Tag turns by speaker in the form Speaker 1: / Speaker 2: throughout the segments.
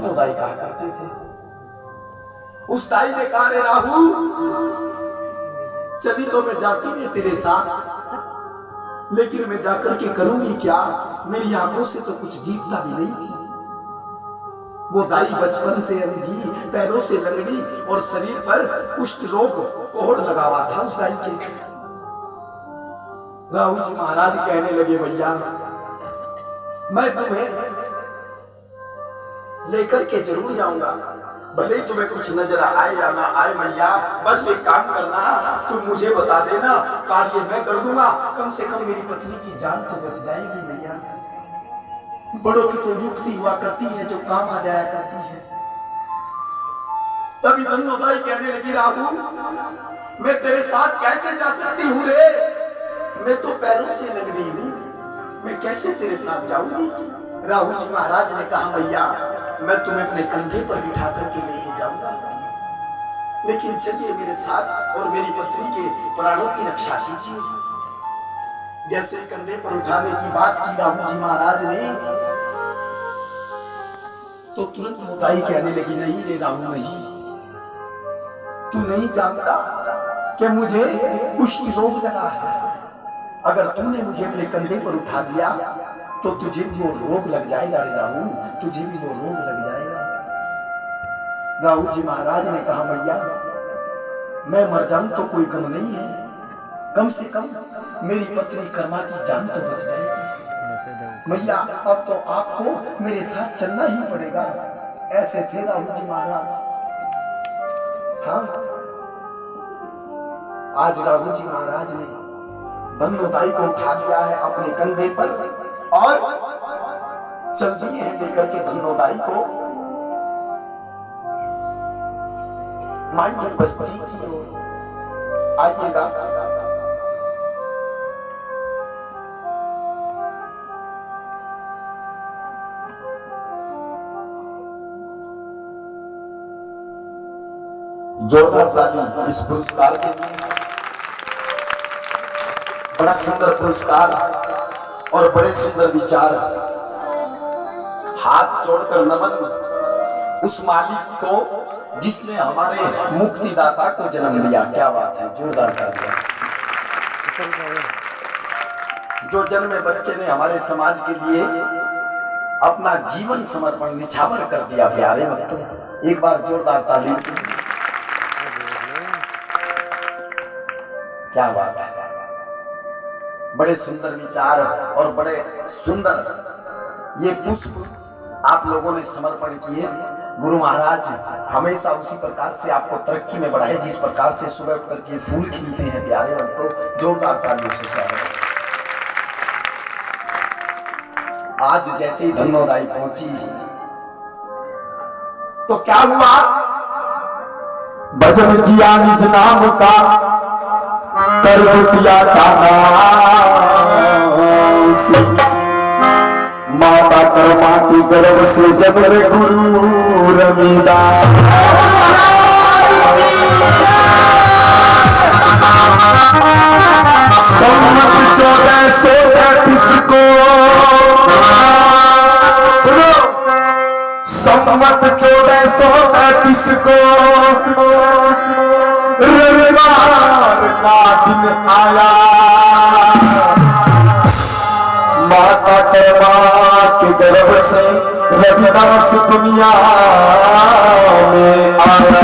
Speaker 1: धन्नोदाई कहा करते थे। उस दाई ने कहा, रे राहु, चली तो मैं जाती नहीं तेरे साथ, लेकिन मैं जाकर के करूंगी क्या? मेरी आंखों से तो कुछ दिखता भी नहीं थी। वो दाई बचपन से अंधी, पैरों से लंगड़ी और शरीर पर कुष्ठ रोग कोहड़ लगा हुआ था उस दाई के। राहु जी महाराज कहने लगे, भैया मैं तुम्हें लेकर के जरूर जाऊंगा, भले ही तुम्हें कुछ नजर आए या ना आए मैया, बस एक काम करना, तुम मुझे बता देना, कार्य मैं कर दूंगा, कम से कम मेरी पत्नी की जान तो बच जाएगी मैया। बड़ों की तो युक्ति हुआ करती है जो काम आ जाया करती है। तभी धन्नोदाई कहने लगी, राहु मैं तेरे साथ कैसे जा सकती हूँ रे, मैं तो पैरों से लंगड़ी हूँ, मैं कैसे तेरे साथ जाऊंगी? राहु जी महाराज ने कहा, भैया मैं तुम्हें अपने कंधे पर बिठा करके लेके जाऊंगा, लेकिन चलिए मेरे साथ और मेरी पत्नी के प्राणों की रक्षा कीजिए। जैसे कंधे पर उठाने की बात की राहु जी महाराज ने, तो तुरंत मुदाई कहने लगी, नहीं रे राहु नहीं, तू नहीं जानता कि मुझे कुष्ठ रोग लगा है। अगर तूने मुझे अपने कंधे पर उठा दिया तो तुझे भी वो रोग लग जाएगा रे राहु, तुझे भी वो रोग लग जाएगा। राहु जी महाराज ने कहा, भैया मैं मर जाऊं तो कोई गम नहीं है, कम से कम मेरी पत्नी कर्मा की जान तो बच जाएगी। भैया अब तो आपको मेरे साथ चलना ही पड़ेगा। ऐसे थे राहु जी महाराज। हाँ, आज राहु जी महाराज ने धन्नोदाई को उठा लिया है अपने कंधे पर और चल दिए हैं लेकर के धन्नोदाई को मांडव बस्ती की ओर। आइएगा, जोरदार ताली इस पुरस्कार के लिए। बड़ा सुंदर पुरस्कार और बड़े सुंदर विचार। हाथ जोड़कर नमन उस मालिक को जिसने हमारे मुक्तिदाता को जन्म दिया। क्या बात है, जोरदार तालियां। जो जन्मे बच्चे ने हमारे समाज के लिए अपना जीवन समर्पण निछावर कर दिया। प्यारे भक्तों, एक बार जोरदार ताली। क्या बात है, बड़े सुंदर विचार और बड़े सुंदर ये पुष्प आप लोगों ने समर्पण किए। गुरु महाराज हमेशा उसी प्रकार से आपको तरक्की में बढ़ाए जिस प्रकार से सुबह उठ करके फूल खिलते हैं। प्यारे भक्तों, जोरदार तालियों से स्वागत। आज जैसे ही धन्नोदाई पहुंची तो क्या हुआ, भजन किया निज नाम का, कर दिया का माता कर्मा की गर्भ से जब रे गुरु रविदास। सम्मत 1433 को सुनो, सम्मत 1433 को रविवार का दिन आया। माता कर्मा के गर्भ से रविदास दुनिया में आया।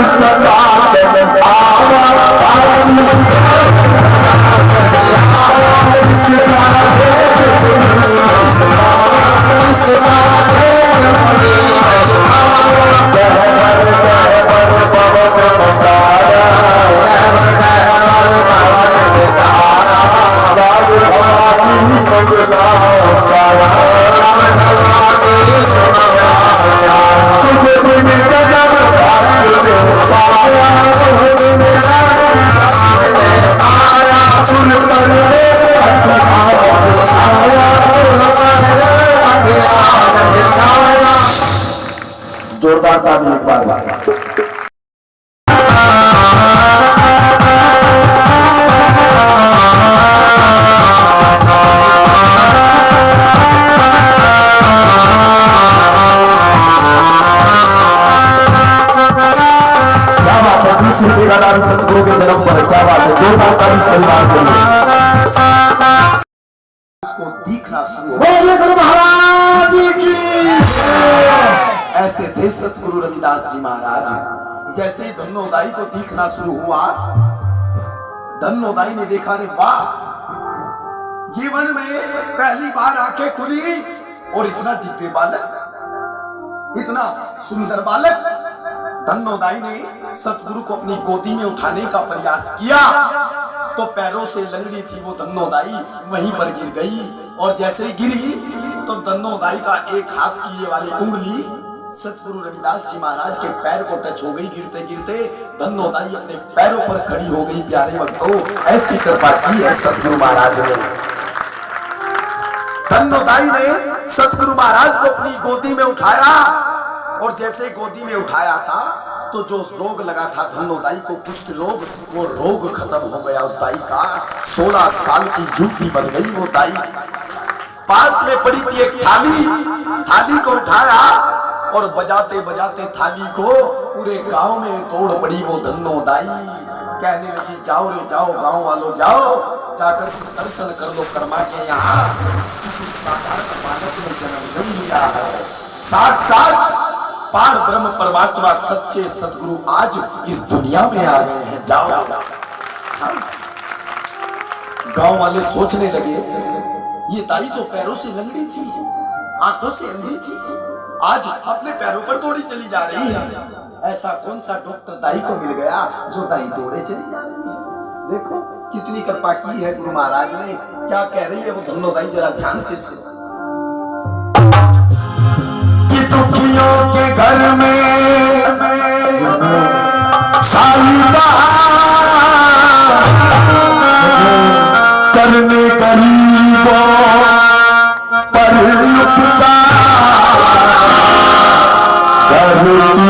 Speaker 1: सदा चल आवा जोरदार ताली एक बार हे सतगुरु रविदास जी महाराज, जैसे ही धन्नोदाई को दिखना शुरू हुआ, धन्नोदाई ने देखा, रे वाह, जीवन में पहली बार आंखें खुली और इतना दिव्य बालक, इतना सुंदर बालक। धन्नोदाई ने सतगुरु को अपनी गोदी में उठाने का प्रयास किया तो पैरों से लंगड़ी थी वो धन्नोदाई वहीं पर गिर गई। और जैसे ही गिरी तो धन्नोदाई का एक हाथ की ये वाली उंगली सतगुरु रविदास जी महाराज के पैर को टच हो गई। गिरते गिरते धन्नोदाई अपने पैरों पर खड़ी हो गई। प्यारे भक्तों, ऐसी कृपा की है सतगुरु महाराज ने। धन्नोदाई ने सतगुरु महाराज को अपनी गोदी में उठाया और जैसे गोदी में उठाया था तो जो रोग लगा था धन्नोदाई को, कुष्ठ रोग, वो रोग खत्म हो गया उस दाई का। 16 साल की युवती बन गई वो दाई। पास में पड़ी थी एक थाली, थाली को उठाया और बजाते बजाते थाली को पूरे गांव में तोड़ पड़ी वो धन्नोदाई। कहने लगी, जाओ रे जाओ, गांव वालों जाओ, जाकर दर्शन कर लो कर्मा के यहाँ जन्म नहीं लिया है। साथ पार ब्रह्म परमात्मा सच्चे सतगुरु आज इस दुनिया में आ गए हैं, जाओ। गांव वाले सोचने लगे, ये दाई तो पैरों से लंगड़ी थी, आंखों से अंधी थी, आज अपने पैरों पर दौड़ी चली जा रही है। ऐसा कौन सा डॉक्टर दाई को मिल गया जो दाई दौड़े चली जा रही है। देखो कितनी कृपा की है गुरु महाराज ने। क्या कह रही है वो धन्नोदाई, जरा ध्यान से सुनो। कि दुखियों के घर में शाहिदा करने गरीबों पर उपकार करती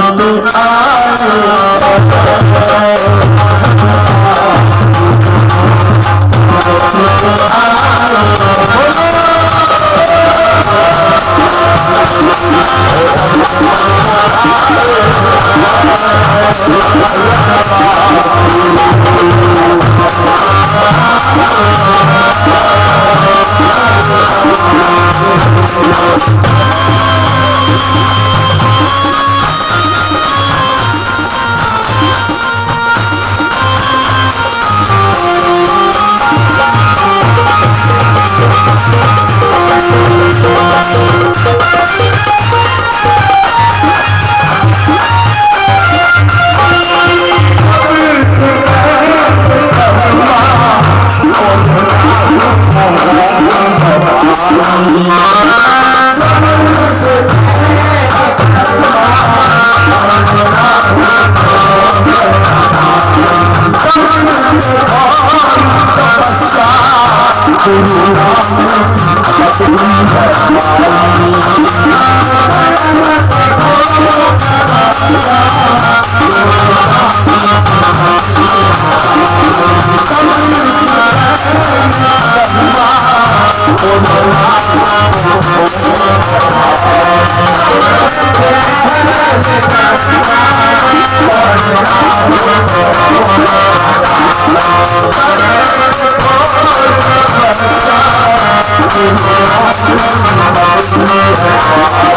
Speaker 2: Oh,